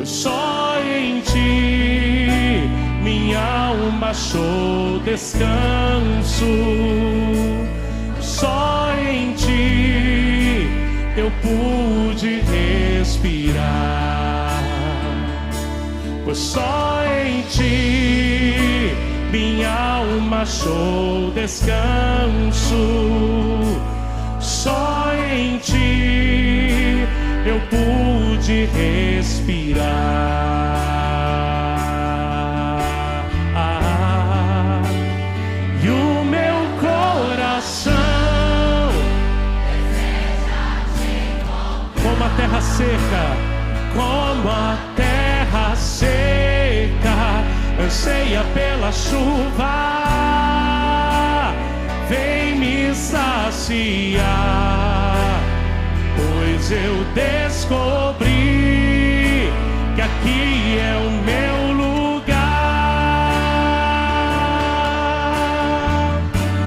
pois só em ti minha alma achou descanso. Só em ti eu pude respirar, pois só em ti minha alma achou descanso. Só em ti eu pude respirar. E o meu coração, como a terra seca, como a terra seca, anseia pela chuva, vem me saciar, pois eu descobri que aqui é o